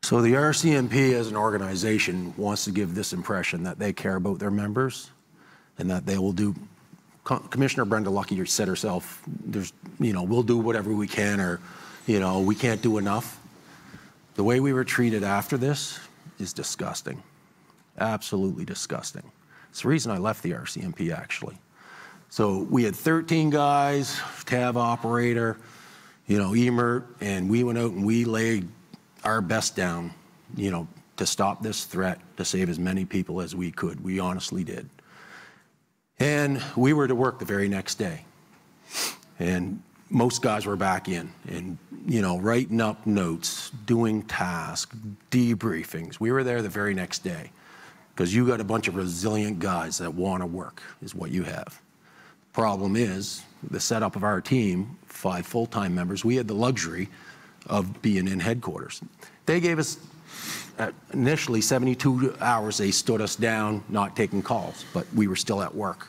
So the RCMP as an organization wants to give this impression that they care about their members and that they will do, Commissioner Brenda Lucky said herself, we'll do whatever we can, or, we can't do enough. The way we were treated after this is disgusting. Absolutely disgusting. It's the reason I left the RCMP, actually. So we had 13 guys, TAV operator, EMERT, and we went out and we laid our best down, to stop this threat, to save as many people as we could. We honestly did. And we were to work the very next day. And most guys were back in and, writing up notes, doing tasks, debriefings. We were there the very next day because you got a bunch of resilient guys that want to work is what you have. Problem is, the setup of our team, 5 full-time members, we had the luxury of being in headquarters. They gave us, initially 72 hours, they stood us down, not taking calls, but we were still at work.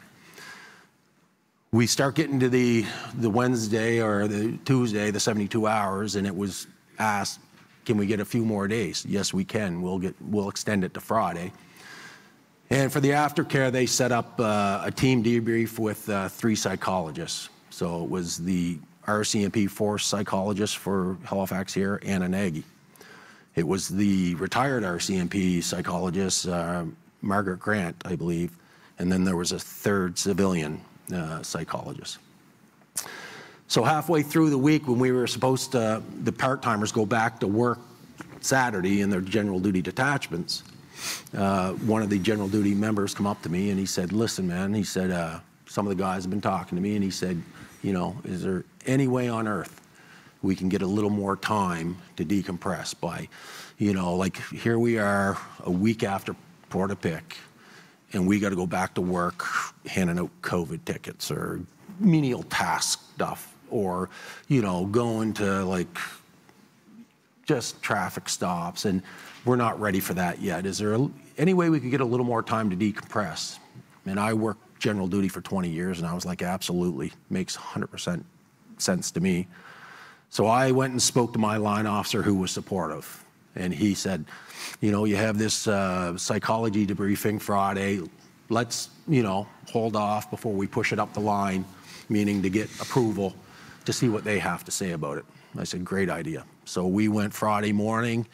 We start getting to the Wednesday or the Tuesday, the 72 hours, and it was asked, can we get a few more days? Yes, we can. We'll extend it to Friday. And for the aftercare, they set up a team debrief with 3 psychologists. So it was the RCMP force psychologist for Halifax here, Anna Nagy. It was the retired RCMP psychologist, Margaret Grant, I believe, and then there was a 3rd civilian psychologist. So halfway through the week, when we were supposed to, the part-timers go back to work Saturday in their general duty detachments, one of the general duty members come up to me and he said, listen, man, he said, some of the guys have been talking to me, and he said, is there any way on earth we can get a little more time to decompress by, like here we are a week after Port-a-Pic, and we got to go back to work handing out COVID tickets or menial task stuff, or, going to like just traffic stops, and we're not ready for that yet. Is there any way we could get a little more time to decompress? And I worked general duty for 20 years, and I was like, absolutely, makes 100% sense to me. So I went and spoke to my line officer who was supportive. And he said, you have this psychology debriefing Friday. Let's, hold off before we push it up the line, meaning to get approval to see what they have to say about it. I said, great idea. So we went Friday morning,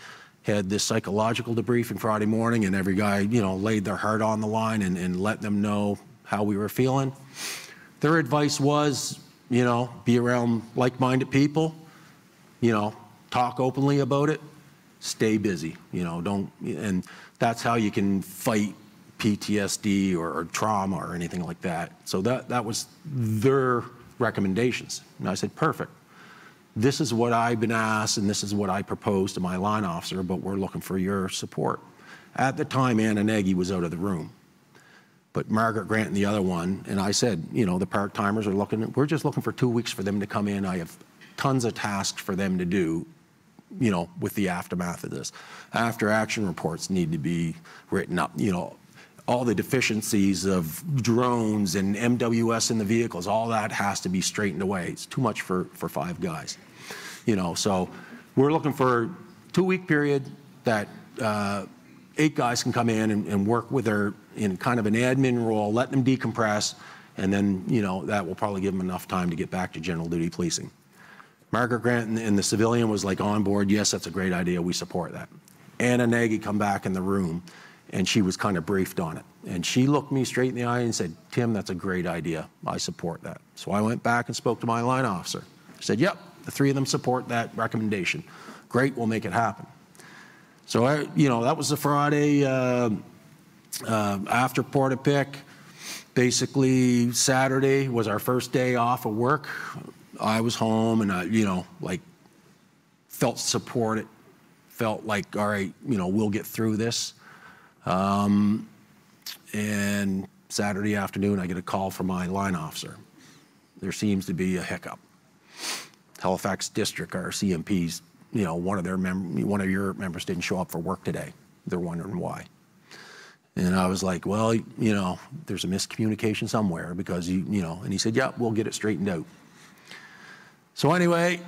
had this psychological debriefing Friday morning, and every guy, laid their heart on the line and let them know how we were feeling. Their advice was, be around like-minded people, talk openly about it, stay busy, and that's how you can fight PTSD or trauma or anything like that. So that was their recommendations. And I said, perfect. This is what I've been asked, and this is what I proposed to my line officer, but we're looking for your support. At the time, Anna Nagy was out of the room. But Margaret Grant and the other one, and I said, the part-timers are we're just looking for 2 weeks for them to come in. I have tons of tasks for them to do, with the aftermath of this. After action reports need to be written up, all the deficiencies of drones and MWS in the vehicles, all that has to be straightened away. It's too much for 5 guys. So we're looking for a 2-week period that 8 guys can come in and work with her in kind of an admin role, let them decompress, and then, that will probably give them enough time to get back to general duty policing. Margaret Grant and the civilian was like on board, yes, that's a great idea, we support that. Anna Nagy come back in the room, and she was kind of briefed on it. And she looked me straight in the eye and said, Tim, that's a great idea, I support that. So I went back and spoke to my line officer. I said, yep, the 3 of them support that recommendation. Great, we'll make it happen. So that was the Friday after Port-a-Pic. Basically, Saturday was our first day off of work. I was home, and I, felt supported, felt like, all right, we'll get through this. And Saturday afternoon, I get a call from my line officer. There seems to be a hiccup. Halifax District, RCMP's, one of your members didn't show up for work today. They're wondering why. And I was like, well, there's a miscommunication somewhere because and he said, yeah, we'll get it straightened out. So anyway,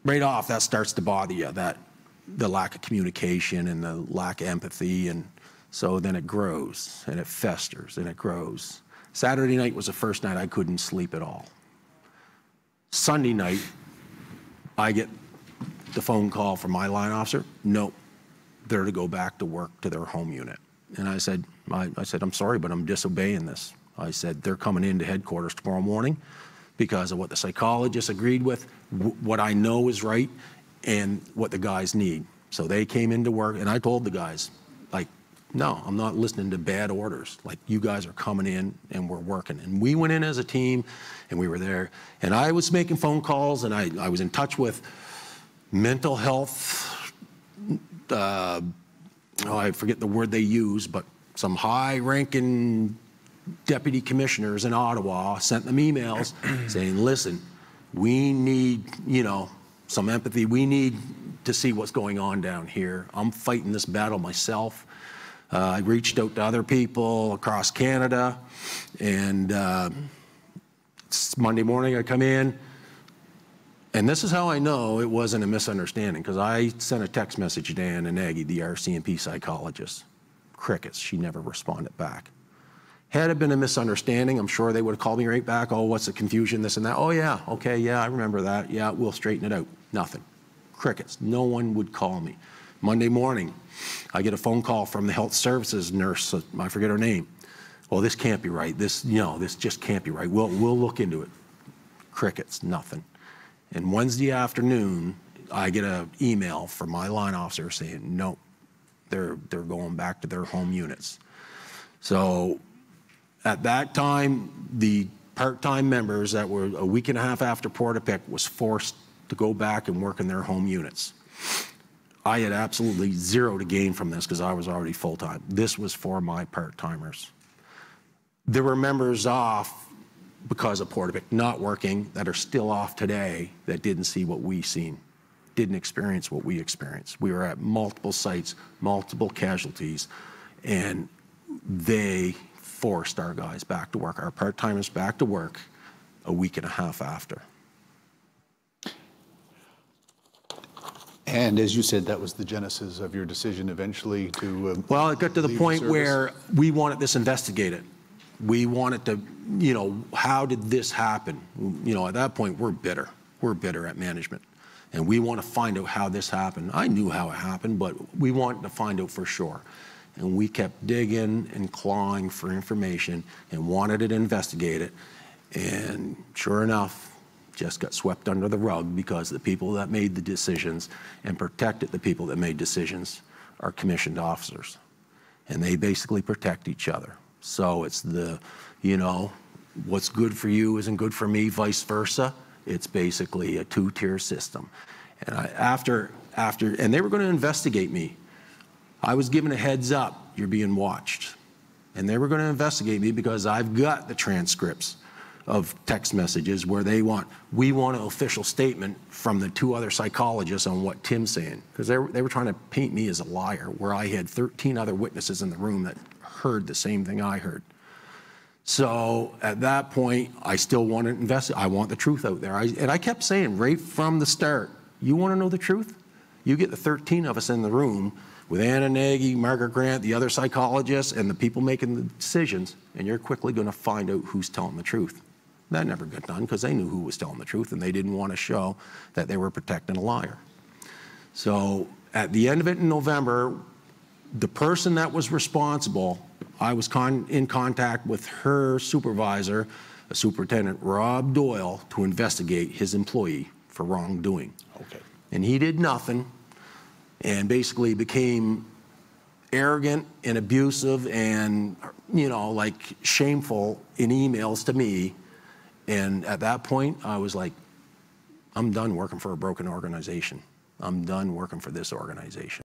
right off, that starts to bother you, that the lack of communication and the lack of empathy, and so then it grows and it festers and it grows. Saturday night was the first night I couldn't sleep at all. Sunday night, I get the phone call from my line officer. Nope, they're to go back to work to their home unit. And I said, I'm sorry, but I'm disobeying this. I said, they're coming into headquarters tomorrow morning because of what the psychologist agreed with, what I know is right, and what the guys need. So they came into work, and I told the guys, like, no, I'm not listening to bad orders. Like, you guys are coming in and we're working. And we went in as a team and we were there. And I was making phone calls, and I was in touch with mental health, I forget the word they use, but some high-ranking deputy commissioners in Ottawa sent them emails saying, listen, we need, some empathy. We need to see what's going on down here. I'm fighting this battle myself. I reached out to other people across Canada, and Monday morning I come in, and this is how I know it wasn't a misunderstanding, because I sent a text message to Ann and Aggie, the RCMP psychologist. Crickets. She never responded back. Had it been a misunderstanding, I'm sure they would have called me right back. Oh, what's the confusion, this and that? Oh, yeah, okay, yeah, I remember that. Yeah, we'll straighten it out. Nothing. Crickets. No one would call me. Monday morning, I get a phone call from the health services nurse. I forget her name. Well, this can't be right. This just can't be right. We'll look into it. Crickets. Nothing. And Wednesday afternoon, I get an email from my line officer saying, no, they're going back to their home units. So at that time, the part-time members that were a week and a half after Portapique was forced to go back and work in their home units. I had absolutely zero to gain from this because I was already full-time. This was for my part-timers. There were members off because of Portapique not working that are still off today that didn't see what we seen, didn't experience what we experienced. We were at multiple sites, multiple casualties, and they forced our guys back to work, our part-timers back to work a week and a half after. And as you said, that was the genesis of your decision eventually to well, it got to the point where we wanted this investigated. We wanted to, how did this happen? At that point, we're bitter. We're bitter at management. And we want to find out how this happened. I knew how it happened, but we wanted to find out for sure. And we kept digging and clawing for information and wanted it investigated. And sure enough, just got swept under the rug because the people that made the decisions and protected the people that made decisions are commissioned officers. And they basically protect each other. So it's the, what's good for you isn't good for me, vice versa. It's basically a two-tier system. And and they were going to investigate me. I was given a heads up, you're being watched. And they were going to investigate me because I've got the transcripts of text messages where we want an official statement from the two other psychologists on what Tim's saying. Because they were trying to paint me as a liar, where I had 13 other witnesses in the room that heard the same thing I heard. So at that point, I still want to investigate. I want the truth out there. And I kept saying right from the start, you want to know the truth? You get the 13 of us in the room with Anna Nagy, Margaret Grant, the other psychologists, and the people making the decisions, and you're quickly going to find out who's telling the truth. That never got done because they knew who was telling the truth, and they didn't want to show that they were protecting a liar. So at the end of it in November, the person that was responsible, I was in contact with her supervisor, Superintendent Rob Doyle, to investigate his employee for wrongdoing. Okay. And he did nothing and basically became arrogant and abusive and, shameful in emails to me. And at that point, I was like, I'm done working for a broken organization. I'm done working for this organization.